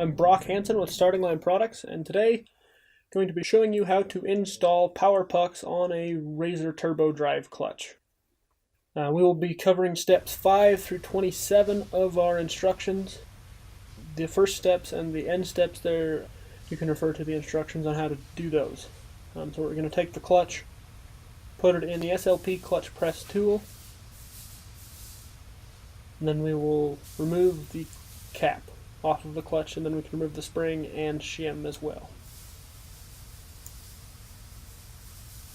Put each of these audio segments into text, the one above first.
I'm Brock Hansen with Starting Line Products, and today I'm going to be showing you how to install power pucks on a Razor Turbo Drive clutch. We will be covering steps 5 through 27 of our instructions. The first steps and the end steps there, you can refer to the instructions on how to do those. So we're going to take the clutch, put it in the SLP clutch press tool, and then we will remove the cap off of the clutch, and then we can remove the spring and shim as well.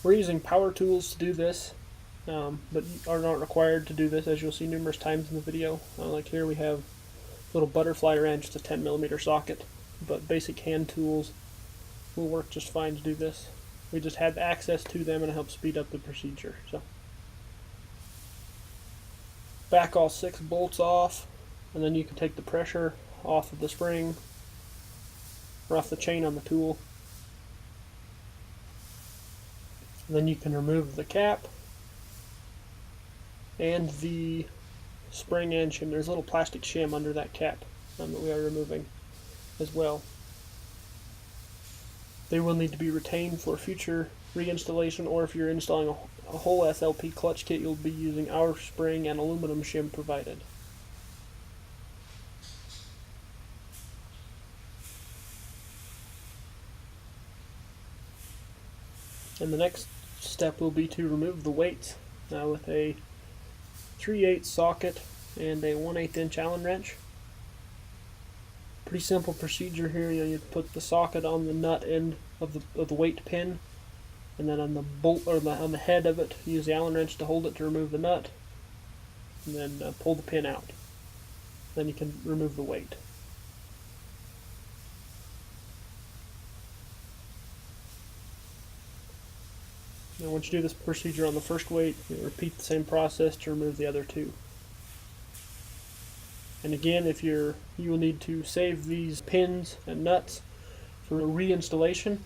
We're using power tools to do this, but you are not required to do this, as you'll see numerous times in the video. Like here we have a little butterfly wrench, it's a 10mm socket, but basic hand tools will work just fine to do this. We just have access to them and it helps speed up the procedure. So, back all 6 bolts off, and then you can take the pressure off of the spring or off the chain on the tool. And then you can remove the cap and the spring and shim. There's a little plastic shim under that cap that we are removing as well. They will need to be retained for future reinstallation, or if you're installing a whole SLP clutch kit, you'll be using our spring and aluminum shim provided. And the next step will be to remove the weights with a 3/8 socket and a 1/8 inch Allen wrench. Pretty simple procedure here. You put the socket on the nut end of the weight pin, and then on the bolt or on the head of it, use the Allen wrench to hold it to remove the nut, and then pull the pin out. Then you can remove the weight. Now once you do this procedure on the first weight, you repeat the same process to remove the other 2. And again, you will need to save these pins and nuts for reinstallation.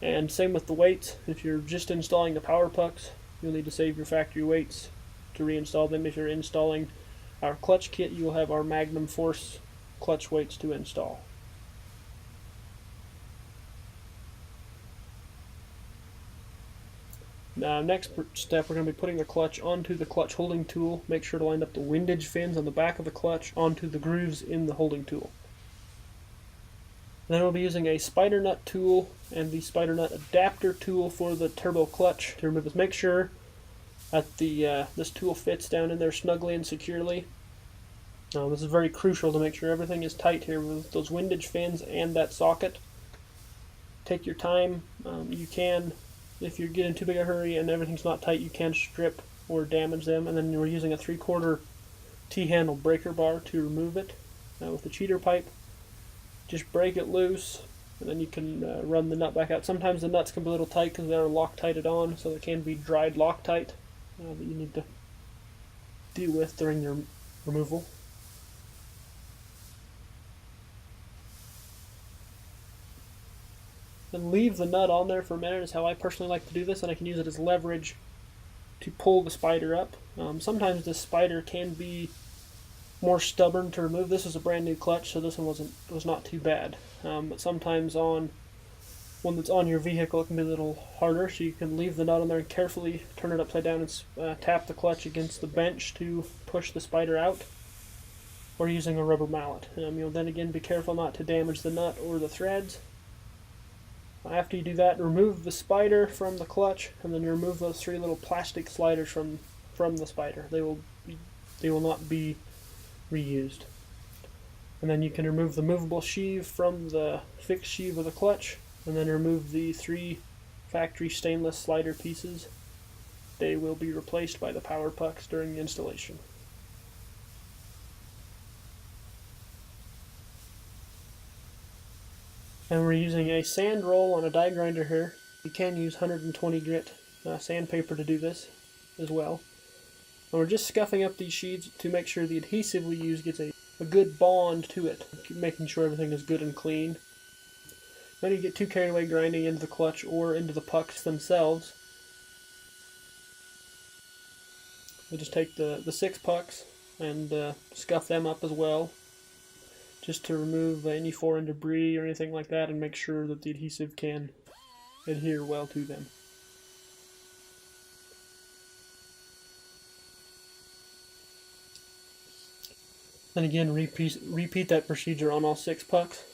And same with the weights. If you're just installing the power pucks, you'll need to save your factory weights to reinstall them. If you're installing our clutch kit, you will have our Magnum Force clutch weights to install. Next step, we're going to be putting the clutch onto the clutch holding tool. Make sure to line up the windage fins on the back of the clutch onto the grooves in the holding tool. Then we'll be using a spider nut tool and the spider nut adapter tool for the turbo clutch to remove this. Make sure that this tool fits down in there snugly and securely. This is very crucial to make sure everything is tight here with those windage fins and that socket. Take your time. You can, if you're getting too big a hurry and everything's not tight, you can strip or damage them. And then we're using a 3/4 T-handle breaker bar to remove it with the cheater pipe. Just break it loose, and then you can run the nut back out. Sometimes the nuts can be a little tight because they are Loctited on, so they can be dried Loctite that you need to deal with during your removal. Then leave the nut on there for a minute is how I personally like to do this, and I can use it as leverage to pull the spider up. Sometimes this spider can be more stubborn to remove. This is a brand new clutch, so this one was not too bad. But sometimes on one that's on your vehicle, it can be a little harder, so you can leave the nut on there and carefully turn it upside down and tap the clutch against the bench to push the spider out, or using a rubber mallet. You'll then again be careful not to damage the nut or the threads. After you do that, remove the spider from the clutch, and then you remove those 3 little plastic sliders from the spider. They will not be reused. And then you can remove the movable sheave from the fixed sheave of the clutch, and then remove the 3 factory stainless slider pieces. They will be replaced by the power pucks during the installation. And we're using a sand roll on a die grinder here. You can use 120 grit sandpaper to do this as well. And we're just scuffing up these sheets to make sure the adhesive we use gets a good bond to it, making sure everything is good and clean. Don't you get too carried away grinding into the clutch or into the pucks themselves. We'll just take the 6 pucks and scuff them up as well. just to remove any foreign debris or anything like that and make sure that the adhesive can adhere well to them. Then again, repeat that procedure on all 6 pucks.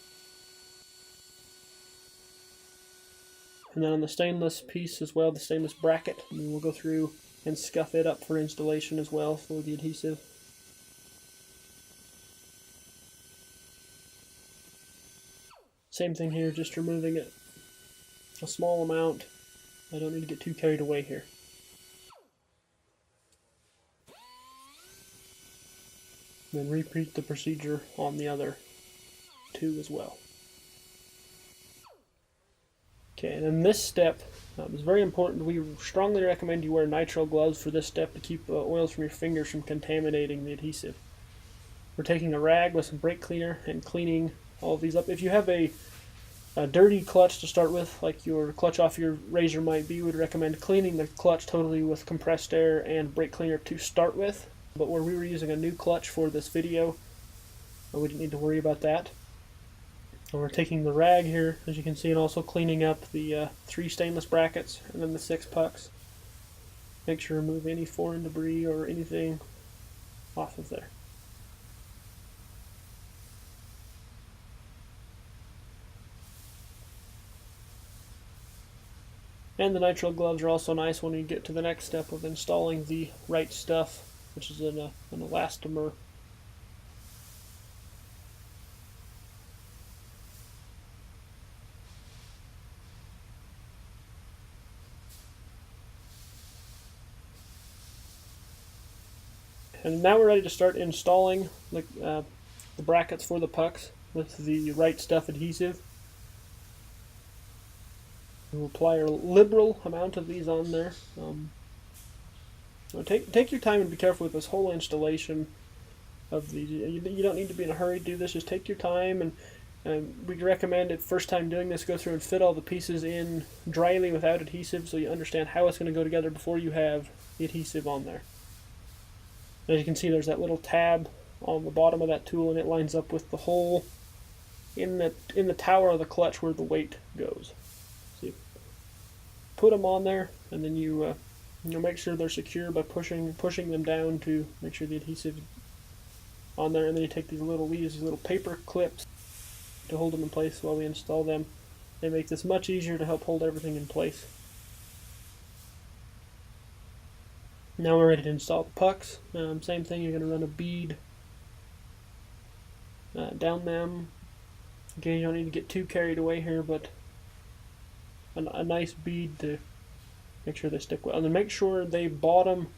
And then on the stainless piece as well, the stainless bracket, and we'll go through and scuff it up for installation as well for the adhesive. Same thing here, just removing it a small amount. I don't need to get too carried away here. And then repeat the procedure on the other 2 as well. Okay, and then this step is very important. We strongly recommend you wear nitrile gloves for this step to keep oils from your fingers from contaminating the adhesive. We're taking a rag with some brake cleaner and cleaning all of these up. If you have a dirty clutch to start with, like your clutch off your razor might be, we would recommend cleaning the clutch totally with compressed air and brake cleaner to start with. But where we were using a new clutch for this video, we didn't need to worry about that. And we're taking the rag here, as you can see, and also cleaning up the 3 stainless brackets and then the 6 pucks. Make sure to remove any foreign debris or anything off of there. And the nitrile gloves are also nice when you get to the next step of installing the right stuff, which is an elastomer. And now we're ready to start installing the brackets for the pucks with the right stuff adhesive. We'll apply a liberal amount of these on there. Take your time and be careful with this whole installation of these. You don't need to be in a hurry to do this. Just take your time, and we recommend it first time doing this, go through and fit all the pieces in dryly without adhesive so you understand how it's going to go together before you have the adhesive on there. As you can see, there's that little tab on the bottom of that tool, and it lines up with the hole in the tower of the clutch where the weight goes. So you put them on there, and then you make sure they're secure by pushing them down to make sure the adhesive on there, and then you take these little paper clips to hold them in place while we install them. They make this much easier to help hold everything in place. Now we're ready to install the pucks. Same thing, you're going to run a bead down them. Again, you don't need to get too carried away here, but a nice bead to make sure they stick well. And then make sure they bottom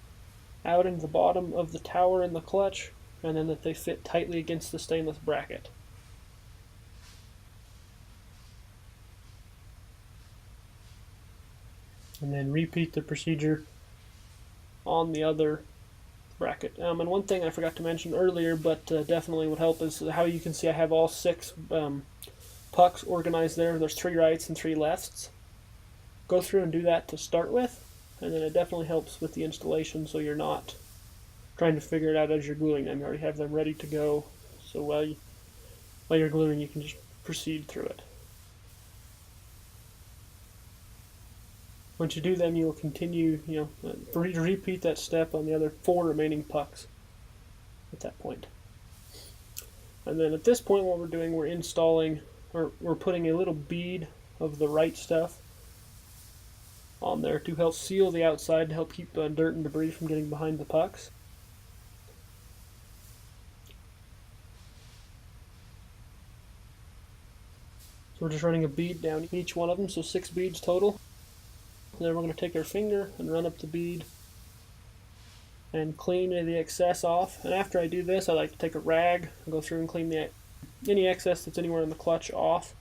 out into the bottom of the tower in the clutch, and then that they fit tightly against the stainless bracket. And then repeat the procedure on the other bracket. And one thing I forgot to mention earlier, but definitely would help, is how you can see I have all 6 pucks organized there. There's 3 rights and 3 lefts. Go through and do that to start with, and then it definitely helps with the installation so you're not trying to figure it out as you're gluing them. You already have them ready to go, so while you're gluing you can just proceed through it. Once you do them, you will continue, repeat that step on the other 4 remaining pucks at that point. And then at this point, what we're doing, we're installing, or we're putting a little bead of the right stuff on there to help seal the outside, to help keep dirt and debris from getting behind the pucks. So we're just running a bead down each one of them, so 6 beads total. And then we're going to take our finger and run up the bead and clean any excess off. And after I do this, I like to take a rag and go through and clean any excess that's anywhere in the clutch off.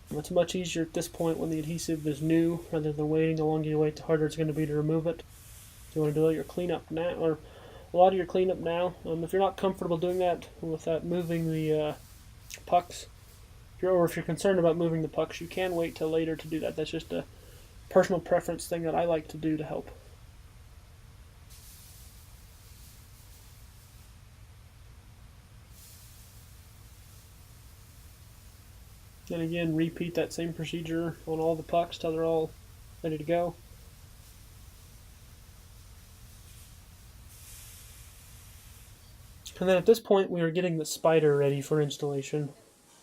And it's much easier at this point when the adhesive is new, rather than waiting. The longer you wait, the harder it's going to be to remove it. So you want to do all your cleanup now, or a lot of your cleanup now. If you're not comfortable doing that without moving the pucks, or if you're concerned about moving the pucks, you can wait till later to do that. That's just a personal preference thing that I like to do to help. And again, repeat that same procedure on all the pucks till they're all ready to go. And then at this point, we are getting the spider ready for installation.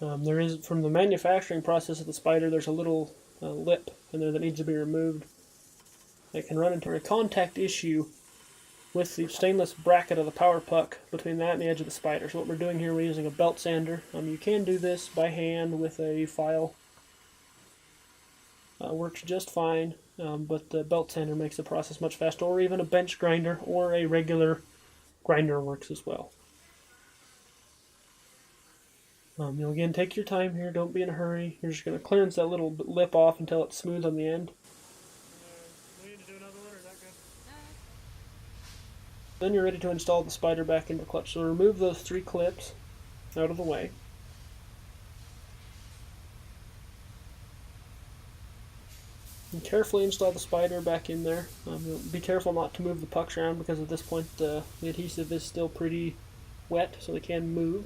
There is, from the manufacturing process of the spider, there's a little lip in there that needs to be removed. It can run into a contact issue with the stainless bracket of the power puck between that and the edge of the spider. So what we're doing here, we're using a belt sander. You can do this by hand with a file. Works just fine, but the belt sander makes the process much faster, or even a bench grinder or a regular grinder works as well. You'll again take your time here, don't be in a hurry. You're just going to clearance that little lip off until it's smooth on the end. We need to do another one, or is that good? Then you're ready to install the spider back into the clutch. So remove those 3 clips out of the way. And carefully install the spider back in there. Be careful not to move the pucks around because at this point the adhesive is still pretty wet, so they can move.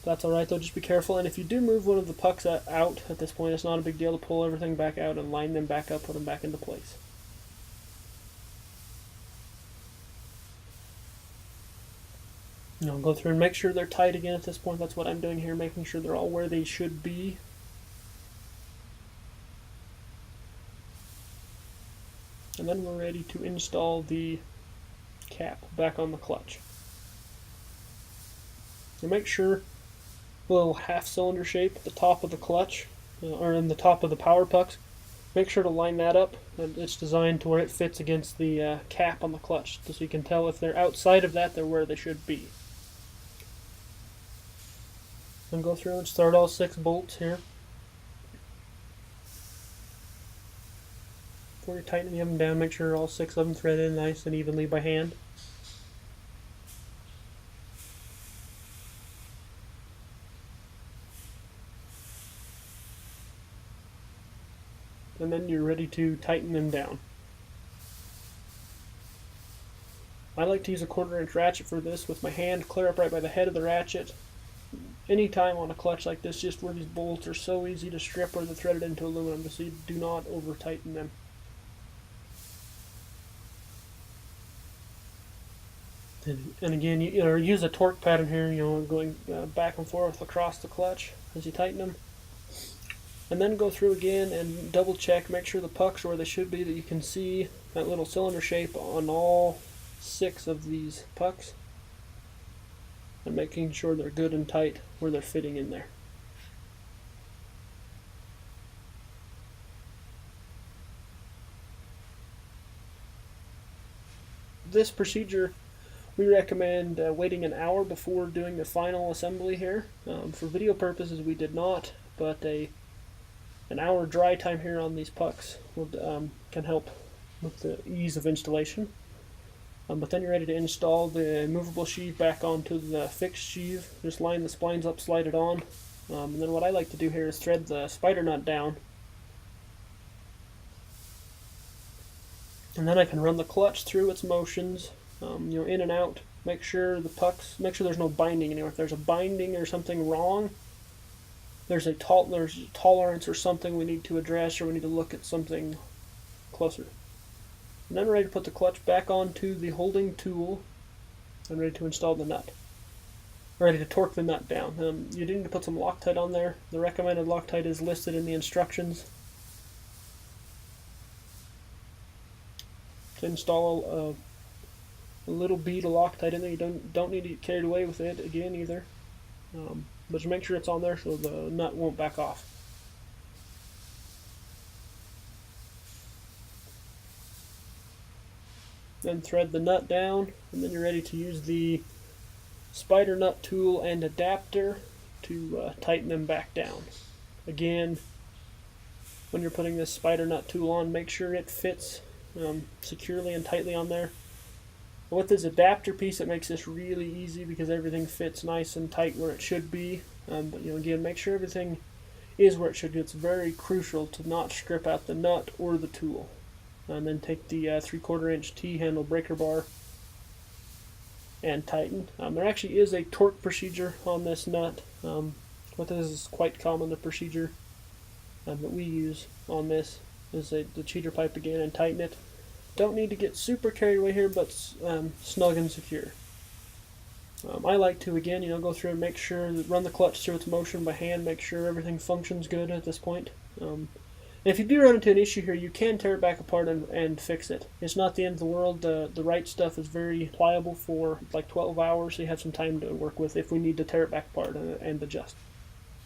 That's alright though, just be careful. And if you do move one of the pucks out at this point, it's not a big deal to pull everything back out and line them back up, put them back into place. Go through and make sure they're tight again at this point. That's what I'm doing here, making sure they're all where they should be. And then we're ready to install the cap back on the clutch. So make sure the little half cylinder shape at the top of the clutch, or in the top of the power pucks, make sure to line that up. It's designed to where it fits against the cap on the clutch, so you can tell if they're outside of that, they're where they should be. And go through and start all 6 bolts here. Before you're tightening them down, make sure all 6 of them threaded nice and evenly by hand. And then you're ready to tighten them down. I like to use a 1/4-inch ratchet for this with my hand, clear up right by the head of the ratchet. Anytime on a clutch like this, just where these bolts are so easy to strip or they're threaded into aluminum, so you do not over tighten them. And again, you use a torque pattern here, going back and forth across the clutch as you tighten them. And then go through again and double check, make sure the pucks are where they should be, that you can see that little cylinder shape on all 6 of these pucks. And making sure they're good and tight where they're fitting in there. This procedure, we recommend waiting an hour before doing the final assembly here. For video purposes we did not, but an hour dry time here on these pucks can help with the ease of installation. But then you're ready to install the movable sheave back onto the fixed sheave. Just line the splines up, slide it on. And then what I like to do here is thread the spider nut down. And then I can run the clutch through its motions, in and out. Make sure there's no binding anywhere. If there's a binding or something wrong, there's tolerance or something we need to address, or we need to look at something closer. And then we're ready to put the clutch back onto the holding tool and ready to install the nut. We're ready to torque the nut down. You do need to put some Loctite on there. The recommended Loctite is listed in the instructions. To install a little bead of Loctite in there, you don't need to get carried away with it again either. But just make sure it's on there so the nut won't back off. Then thread the nut down, and then you're ready to use the spider nut tool and adapter to tighten them back down. Again, when you're putting this spider nut tool on, make sure it fits securely and tightly on there. With this adapter piece, it makes this really easy because everything fits nice and tight where it should be. But again, make sure everything is where it should be. It's very crucial to not strip out the nut or the tool. And then take the 3/4-inch T-handle breaker bar and tighten. There actually is a torque procedure on this nut. but this is quite common. The procedure that we use on this is the cheater pipe again and tighten it. Don't need to get super carried away here, but snug and secure. I like to, again, go through and make sure that run the clutch through its motion by hand, make sure everything functions good at this point. If you do run into an issue here, you can tear it back apart and fix it. It's not the end of the world. The right stuff is very pliable for like 12 hours, so you have some time to work with if we need to tear it back apart and adjust.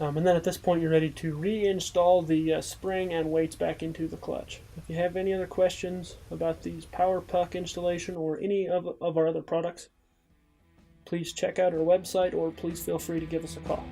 And then at this point, you're ready to reinstall the spring and weights back into the clutch. If you have any other questions about these power puck installation or any of our other products, please check out our website or please feel free to give us a call.